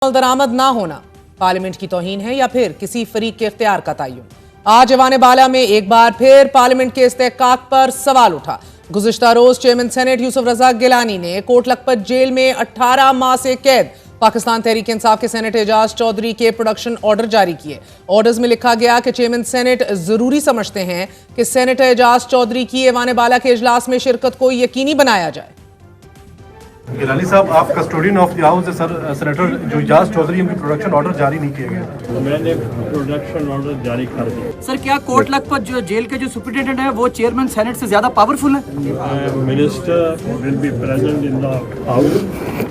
दरामद ना होना पार्लियामेंट की तौहीन है या फिर किसी फरीक के इख्तियार का तयन। आज ऐवान बाला में एक बार फिर पार्लियामेंट के इस्तेहकाक पर सवाल उठा। गुज़िश्ता रोज चेयरमैन सेनेट यूसुफ रज़ा गिलानी ने कोट लखपत जेल में 18 माह से कैद पाकिस्तान तहरीक इंसाफ के सेनेट एजाज चौधरी के प्रोडक्शन ऑर्डर जारी किए। ऑर्डर्स में लिखा गया कि चेयरमैन सेनेट जरूरी समझते हैं कि सेनेटर एजाज चौधरी की ऐवान बाला के इजलास में शिरकत को यकीनी बनाया जाए। गिलानी साहब, आप कस्टोडियन ऑफ द हाउस है सर। सेनेटर जो एजाज चौधरी उनकी प्रोडक्शन ऑर्डर जारी नहीं किए गए। मैंने प्रोडक्शन ऑर्डर जारी कर दिया। सर, क्या कोट लखपत जो जेल के जो सुपरिटेंडेंट है वो चेयरमैन सेनेट से ज्यादा पावरफुल है? Minister will be present in the house.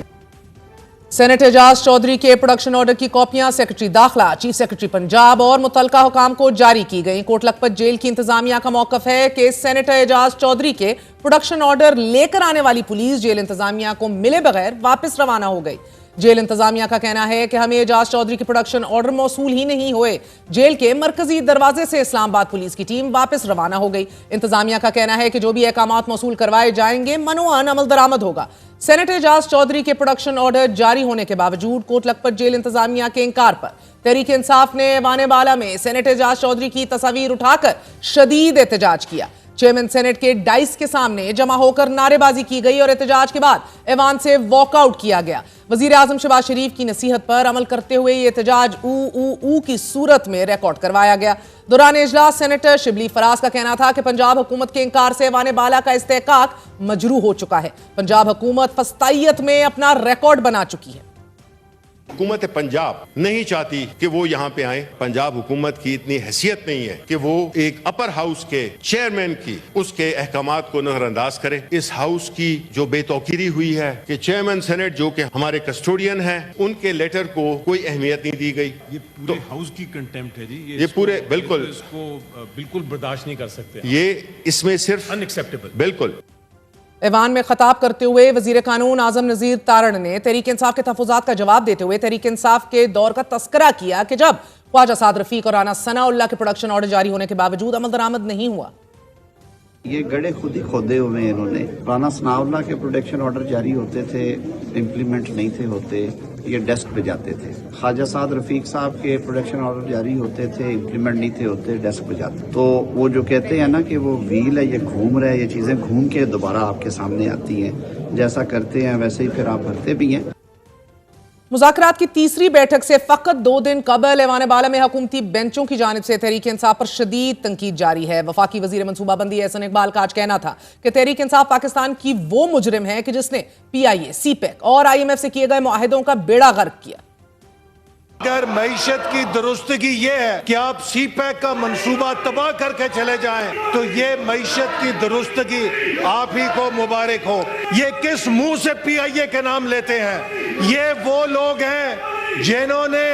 Senator Ejaz Chaudhry के प्रोडक्शन ऑर्डर की कॉपियां सेक्रेटरी दाखिला, चीफ सेक्रेटरी पंजाब और मुतलका हुकाम को जारी की गई। कोट लखपत जेल की इंतजामिया का मौकफ है कि सेनेटर एजाज चौधरी के प्रोडक्शन ऑर्डर लेकर आने वाली पुलिस जेल इंतजामिया को मिले बगैर वापस रवाना हो गई। जेल इंतजामिया का कहना है कि हमें एजाज चौधरी के प्रोडक्शन ऑर्डर मौसूल ही नहीं हुए। जेल के मरकजी दरवाजे से इस्लामाबाद पुलिस की टीम वापस रवाना हो गई। इंतजामिया का कहना है कि जो भी अहकामात मौसूल करवाए जाएंगे मनोअन अमल दरामद होगा। सेनेटर एजाज चौधरी के प्रोडक्शन ऑर्डर जारी होने के बावजूद कोट लखपत जेल इंतजामिया के इंकार पर तहरीक इंसाफ ने ऐवान बाला में सेनेटर एजाज चौधरी की तस्वीर उठाकर शदीद एहतजाज किया। चेयरमैन सेनेट के डाइस के सामने जमा होकर नारेबाजी की गई और एहतजाज के बाद ऐवान से वॉकआउट किया गया। वजीर आजम शहबाज शरीफ की नसीहत पर अमल करते हुए ये एहतजाज ऊ की सूरत में रिकॉर्ड करवाया गया। दौरान इजलास सेनेटर शिबली फराज का कहना था कि पंजाब हुकूमत के इंकार से ऐवान बाला का इस्तेहकाक मजरू हो चुका है। पंजाब हुकूमत फस्तायत में अपना रिकॉर्ड बना चुकी है। हुकूमत पंजाब नहीं चाहती कि वो यहाँ पे आए। पंजाब हुकूमत की इतनी हैसियत नहीं है कि वो एक अपर हाउस के चेयरमैन की उसके अहकामात को नजरअंदाज करे। इस हाउस की जो बेतौकीरी हुई है कि चेयरमैन सेनेट जो कि हमारे कस्टोडियन हैं उनके लेटर को कोई अहमियत नहीं दी गई। ये पूरे हाउस की कंटेम्प्ट है जी। ये पूरे बिल्कुल इसको बिल्कुल बर्दाश्त नहीं कर सकते। ये इसमें सिर्फ अनएक्सेप्टेबल। बिल्कुल। ऐवान में खिताब करते हुए वजीर कानून आजम नजीर तारण ने तहरीक इंसाफ के तहफ़्फ़ुज़ात का जवाब देते हुए तहरीक इंसाफ के दौर का तस्करा किया कि जब ख्वाजा साद रफीक और राना सनाउल्लाह के प्रोडक्शन ऑर्डर जारी होने के बावजूद अमल दरामद नहीं हुआ। ये गड्ढे खुद ही खोदे हुए हैं इन्होंने। राना सनाउल्लाह के प्रोडक्शन ऑर्डर जारी होते थे, इम्प्लीमेंट नहीं थे होते, ये डेस्क पे जाते थे। ख्वाजा साद रफीक साहब के प्रोडक्शन ऑर्डर जारी होते थे, इम्प्लीमेंट नहीं थे होते, डेस्क पे जाते। तो वो जो कहते हैं ना कि वो व्हील है, ये घूम रहा है, ये चीजें घूम के दोबारा आपके सामने आती हैं। जैसा करते हैं वैसे ही फिर आप भरते भी हैं। मुज़ाकरात की तीसरी बैठक से फकत 2 दिन कबल ऐवान बाला में हुकूमती बेंचों की जानिब से तहरीक इंसाफ पर शदीद तनकीद जारी है। वफाकी वजीर मनसूबाबंदी एहसन इकबाल का आज कहना था कि तहरीक इंसाफ पाकिस्तान की वो मुजरिम है कि जिसने PIA, CPEC और IMF से किए गए मुआहिदों का बेड़ा गर्क किया। अगर मईशत की दुरुस्तगी ये है कि आप CPEC का मंसूबा तबाह करके चले जाएं, तो ये मईशत की दुरुस्तगी आप ही को मुबारक हो। ये किस मुंह से PIA के नाम लेते हैं? ये वो लोग हैं जिन्होंने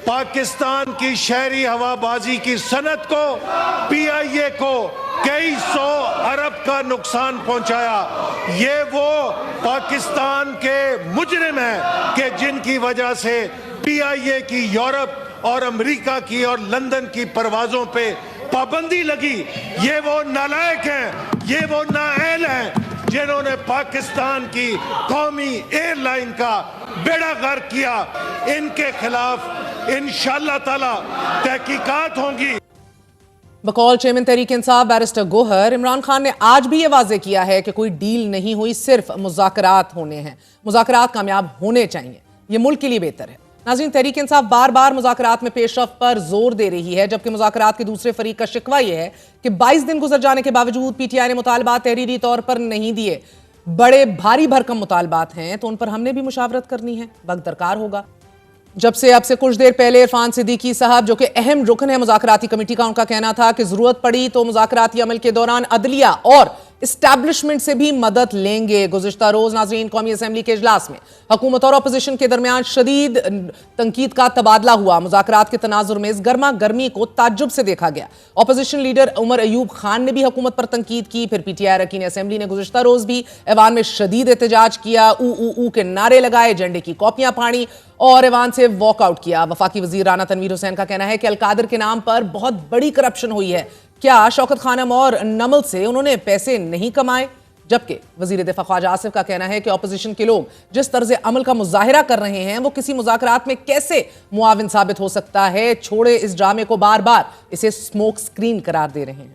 पाकिस्तान की शहरी हवाबाजी की सनत को, PIA को कई 100 अरब का नुकसान पहुंचाया। ये वो पाकिस्तान के मुजरिम हैं कि जिनकी वजह से PIA की यूरोप और अमेरिका की और लंदन की परवाजों पे पाबंदी लगी। ये वो नालायक हैं, ये वो नाअहल हैं जिन्होंने पाकिस्तान की कौमी एयरलाइन का बेड़ा गर्क किया। इनके खिलाफ इंशाअल्लाह ताला तहकीकात होंगी। बकौल चेयरमैन तहरीक इंसाफ बैरिस्टर गोहर, इमरान खान ने आज भी यह वाजे किया है कि कोई डील नहीं हुई, सिर्फ मुज़ाकरात होने हैं। मुज़ाकरात कामयाब होने चाहिए, यह मुल्क के लिए बेहतर है। नाज़रीन, तहरीक इंसाफ बार बार मुज़ाकरात में पेशरफ्त पर जोर दे रही है, जबकि मुज़ाकरात के दूसरे फरीक का शिकवा यह है कि 22 दिन गुजर जाने के बावजूद PTI ने मुतालबात तहरीरी तौर पर नहीं दिए। बड़े भारी भरकम मुतालबात हैं तो उन पर हमने भी मुशावरत करनी है, वक्त दरकार होगा। जब से अब से कुछ देर पहले इरफान सिद्दीकी साहब जो कि अहम रुकन है मुज़ाकराती कमेटी का, उनका कहना था कि जरूरत पड़ी तो मुज़ाकराती अमल के दौरान अदलिया और इस्टेब्लिशमेंट से भी मदद लेंगे। गुज़िश्ता रोज नाज़रीन कौमी असम्बली के इजलास में हुकूमत और अपोजिशन के दरमियान शदीद तनकीद का तबादला हुआ। मुज़ाकरात के तनाजुर में इस गर्मा गर्मी को ताज्जुब से देखा गया। अपोजिशन लीडर उमर अयूब खान ने भी हुकूमत पर तनकीद की। फिर PTI अरकान असम्बली ने गुज़िश्ता रोज भी ऐवान में शदीद एहतजाज किया, ऊ के नारे लगाए, झंडे की कॉपियां फाड़ी और ऐवान से वॉकआउट किया। वफाकी वजीर राना तनवीर हुसैन का कहना है कि अलकादर के नाम पर बहुत बड़ी करप्शन हुई है। क्या शौकत खानम और नमल से उन्होंने पैसे नहीं कमाए? जबकि वजीर दिफा ख्वाजा आसिफ का कहना है कि ऑपोजिशन के लोग जिस तर्ज अमल का मुजाहिरा कर रहे हैं वो किसी मुज़ाकरात में कैसे मुआविन साबित हो सकता है। छोड़े इस ड्रामे को, बार बार इसे स्मोक स्क्रीन करार दे रहे हैं।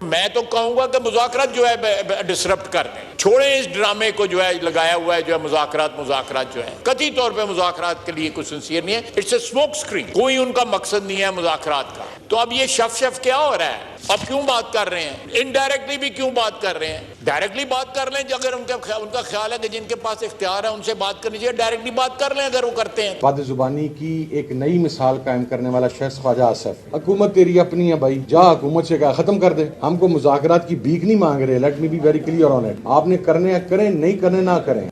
मैं तो कहूंगा कि मुज़ाकरात जो है डिसरप्ट कर दें, छोड़े इस ड्रामे को जो है लगाया हुआ है जो है मुज़ाकरात जो है कतई तौर पे मुज़ाकरात के लिए कुछ सिंसियर नहीं है। इट्स ए स्मोक स्क्रीन, कोई उनका मकसद नहीं है मुज़ाकरात का। तो अब ये शफ क्या हो रहा है, अब क्यों बात कर रहे हैं, इनडायरेक्टली भी क्यों बात कर रहे हैं। डायरेक्टली बात कर लें अगर उनका ख्याल है कि जिनके पास इख्तियार है उनसे बात करनी चाहिए, डायरेक्टली बात कर लें अगर वो करते हैं। बात जुबानी की एक नई मिसाल कायम करने वाला शख्स ख्वाजा आसिफ, हुकूमत तेरी अपनी है भाई, जा हुकूमत से कहा खत्म कर दे, हमको मुज़ाकरात की भीख नहीं मांग रहे। Let me be very clear on it, आपने करने करें, नहीं करने ना करें।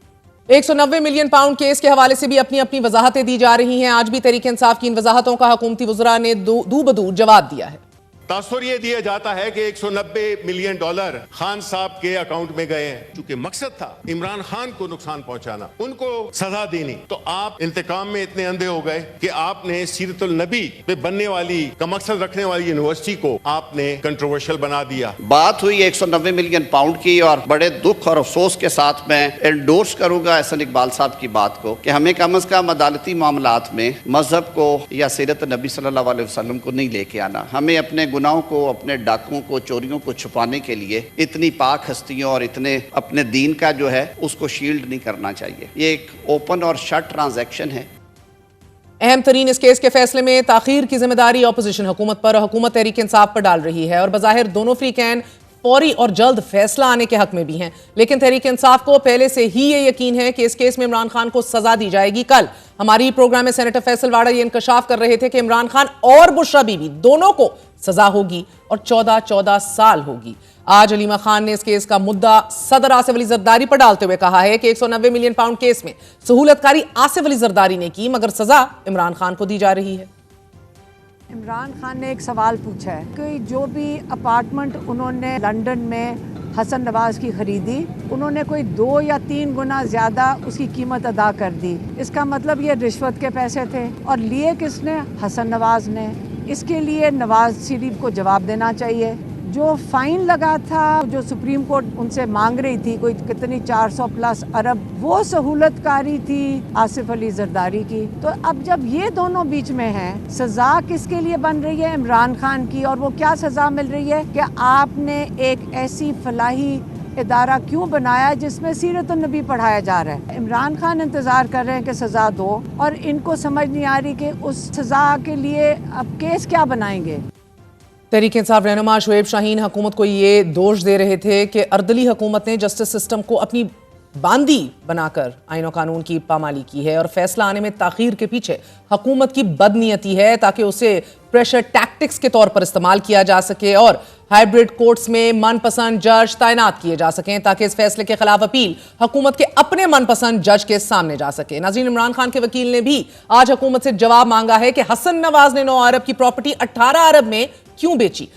190 मिलियन पाउंड केस के हवाले से भी अपनी अपनी वजाहतें दी जा रही हैं। आज भी तहरीक इंसाफ की इन वजाहतों का हुकूमती वज़रा ने दू बदू जवाब दिया है। तासुर ये दिया जाता है कि 190 मिलियन डॉलर खान साहब के अकाउंट में गए हैं, चूंकि मकसद था इमरान खान को नुकसान पहुंचाना, उनको सजा देनी। तो आप इंतकाम में इतने अंधे हो गए कि आपने सीरतुल नबी पे बनने वाली का मकसद रखने वाली यूनिवर्सिटी को आपने कंट्रोवर्शियल बना दिया। बात हुई 190 मिलियन पाउंड की और बड़े दुख और अफसोस के साथ मैं एंडोर्स करूंगा एहसन इकबाल साहब की बात को कि हमें कम अज कम अदालती मामलात में मजहब को या सीरत नबी सल्लल्लाहु अलैहि वसल्लम को नहीं लेके आना। हमें अपने गुनाहों को, अपने डाकुओं को, चोरियों को छुपाने के लिए इतनी पाक हस्तियों और इतने अपने दीन का जो है उसको शील्ड नहीं करना चाहिए। ये एक ओपन और शट ट्रांजैक्शन है। अहम तरीन इस केस के फैसले में ताखीर की जिम्मेदारी ऑपोजिशन हुकूमत पर, हुकूमत तहरीक इंसाफ पर डाल रही है और बज़ाहिर दोनों फ्रीकैन फौरी और जल्द फैसला आने के हक में भी हैं। लेकिन तहरीक इंसाफ को पहले से ही ये यकीन है कि इस केस में इमरान खान को सजा दी जाएगी। कल हमारी प्रोग्राम में सेनेटर फैसल वाड़ा ये इंकशाफ कर रहे थे कि इमरान खान और बुशरा बीबी दोनों को सजा होगी और 14 साल होगी। आज अलीमा खान ने इस केस का मुद्दा सदर आसिफ अली जरदारी पर डालते हुए कहा है कि 190 मिलियन पाउंड केस में सहूलतकारी आसिफ अली जरदारी ने की, मगर सजा इमरान खान को दी जा रही है। इमरान खान ने एक सवाल पूछा है कि जो भी अपार्टमेंट उन्होंने लंदन में हसन नवाज की खरीदी, उन्होंने कोई 2 या 3 गुना ज़्यादा उसकी कीमत अदा कर दी। इसका मतलब ये रिश्वत के पैसे थे और लिए किसने? हसन नवाज ने। इसके लिए नवाज शरीफ को जवाब देना चाहिए। जो फाइन लगा था, जो सुप्रीम कोर्ट उनसे मांग रही थी, कोई कितनी 400+ अरब, वो सहूलतकारी थी आसिफ अली जरदारी की। तो अब जब ये दोनों बीच में हैं, सजा किसके लिए बन रही है? इमरान खान की। और वो क्या सजा मिल रही है कि आपने एक ऐसी फलाही इदारा क्यों बनाया जिसमें सीरत नबी पढ़ाया जा रहा है। इमरान खान इंतजार कर रहे हैं कि सजा दो और इनको समझ नहीं आ रही कि उस सजा के लिए अब केस क्या बनाएंगे। तहरीक इंसाफ रहनुमा शुएब शाहीन हुकूमत को ये दोष दे रहे थे कि अर्दली हुकूमत ने जस्टिस सिस्टम को अपनी बांदी बनाकर आईन और कानून की पामाली की है और फैसला आने में ताखीर के पीछे हुकूमत की बदनीयती है ताकि उसे प्रेशर टैक्टिक्स के तौर पर इस्तेमाल किया जा सके और हाइब्रिड कोर्ट्स में मनपसंद जज तैनात किए जा सकें ताकि इस फैसले के खिलाफ अपील हुकूमत के अपने मनपसंद जज के सामने जा सके। नाज़रीन, इमरान खान के वकील ने भी आज हुकूमत से जवाब मांगा है कि हसन नवाज ने 9 अरब की प्रॉपर्टी 18 अरब में क्यों बेची।